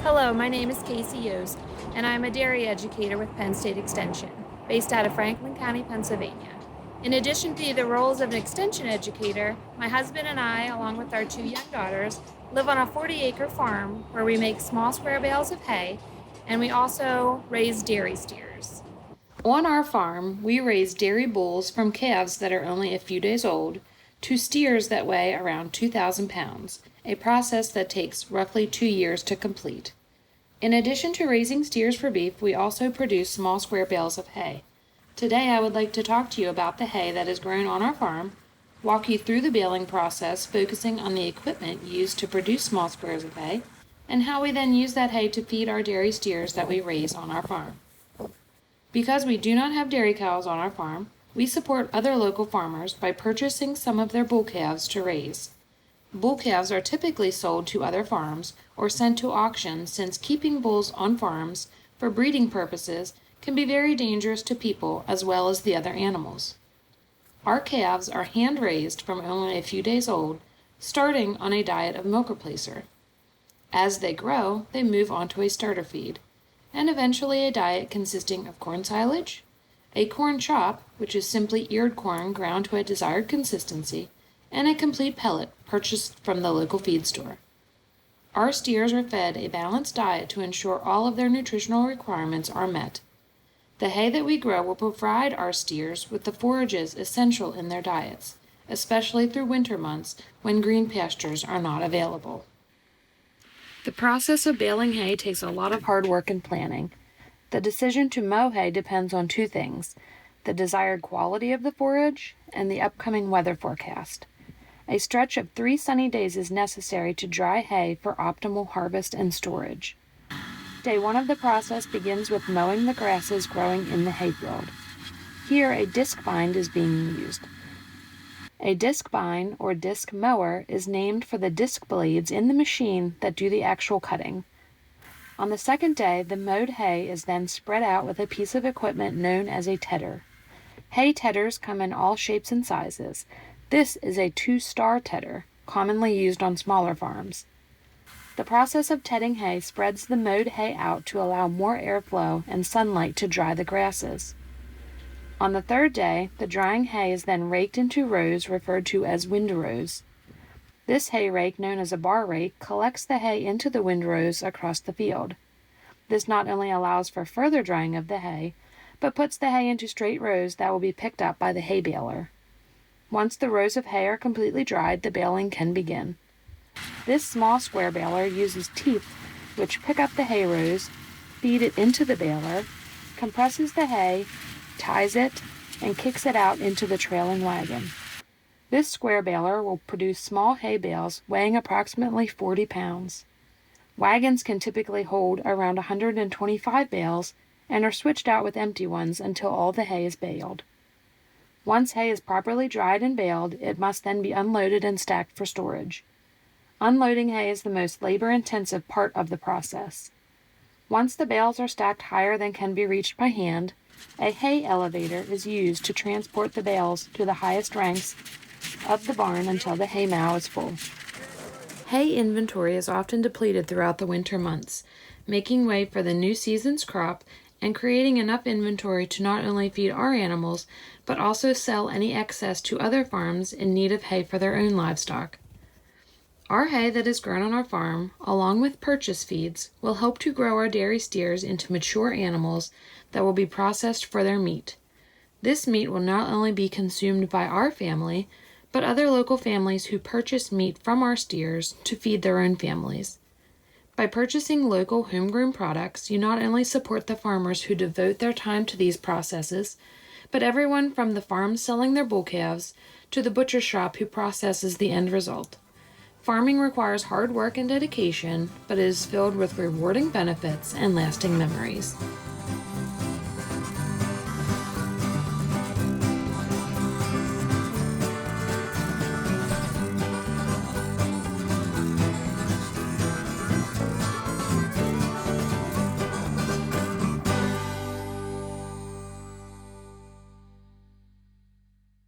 Hello, my name is Casey Yost, and I'm a dairy educator with Penn State Extension, based out of Franklin County, Pennsylvania. In addition to the roles of an extension educator, my husband and I, along with our 2 young daughters, live on a 40-acre farm where we make small square bales of hay, and we also raise dairy steers. On our farm, we raise dairy bulls from calves that are only a few days old to steers that weigh around 2,000 pounds, a process that takes roughly 2 years to complete. In addition to raising steers for beef, we also produce small square bales of hay. Today I would like to talk to you about the hay that is grown on our farm, walk you through the baling process, focusing on the equipment used to produce small squares of hay, and how we then use that hay to feed our dairy steers that we raise on our farm. Because we do not have dairy cows on our farm, we support other local farmers by purchasing some of their bull calves to raise. Bull calves are typically sold to other farms or sent to auction, since keeping bulls on farms for breeding purposes can be very dangerous to people as well as the other animals. Our calves are hand-raised from only a few days old, starting on a diet of milk replacer. As they grow, they move onto a starter feed, and eventually a diet consisting of corn silage, a corn chop, which is simply eared corn ground to a desired consistency, and a complete pellet purchased from the local feed store. Our steers are fed a balanced diet to ensure all of their nutritional requirements are met. The hay that we grow will provide our steers with the forages essential in their diets, especially through winter months when green pastures are not available. The process of baling hay takes a lot of hard work and planning. The decision to mow hay depends on two things: the desired quality of the forage and the upcoming weather forecast. A stretch of 3 sunny days is necessary to dry hay for optimal harvest and storage. Day 1 of the process begins with mowing the grasses growing in the hayfield. Here, a disc bind is being used. A disc bind or disc mower is named for the disc blades in the machine that do the actual cutting. On the second day, the mowed hay is then spread out with a piece of equipment known as a tedder. Hay tedders come in all shapes and sizes. This is a 2-star tedder, commonly used on smaller farms. The process of tedding hay spreads the mowed hay out to allow more airflow and sunlight to dry the grasses. On the third day, the drying hay is then raked into rows referred to as windrows. This hay rake, known as a bar rake, collects the hay into the windrows across the field. This not only allows for further drying of the hay, but puts the hay into straight rows that will be picked up by the hay baler. Once the rows of hay are completely dried, the baling can begin. This small square baler uses teeth which pick up the hay rows, feed it into the baler, compresses the hay, ties it, and kicks it out into the trailing wagon. This square baler will produce small hay bales weighing approximately 40 pounds. Wagons can typically hold around 125 bales and are switched out with empty ones until all the hay is baled. Once hay is properly dried and baled, it must then be unloaded and stacked for storage. Unloading hay is the most labor-intensive part of the process. Once the bales are stacked higher than can be reached by hand, a hay elevator is used to transport the bales to the highest ranks of the barn until the hay mow is full. Hay inventory is often depleted throughout the winter months, making way for the new season's crop and creating enough inventory to not only feed our animals, but also sell any excess to other farms in need of hay for their own livestock. Our hay that is grown on our farm, along with purchase feeds, will help to grow our dairy steers into mature animals that will be processed for their meat. This meat will not only be consumed by our family, but other local families who purchase meat from our steers to feed their own families. By purchasing local homegrown products, you not only support the farmers who devote their time to these processes, but everyone from the farm selling their bull calves to the butcher shop who processes the end result. Farming requires hard work and dedication, but is filled with rewarding benefits and lasting memories.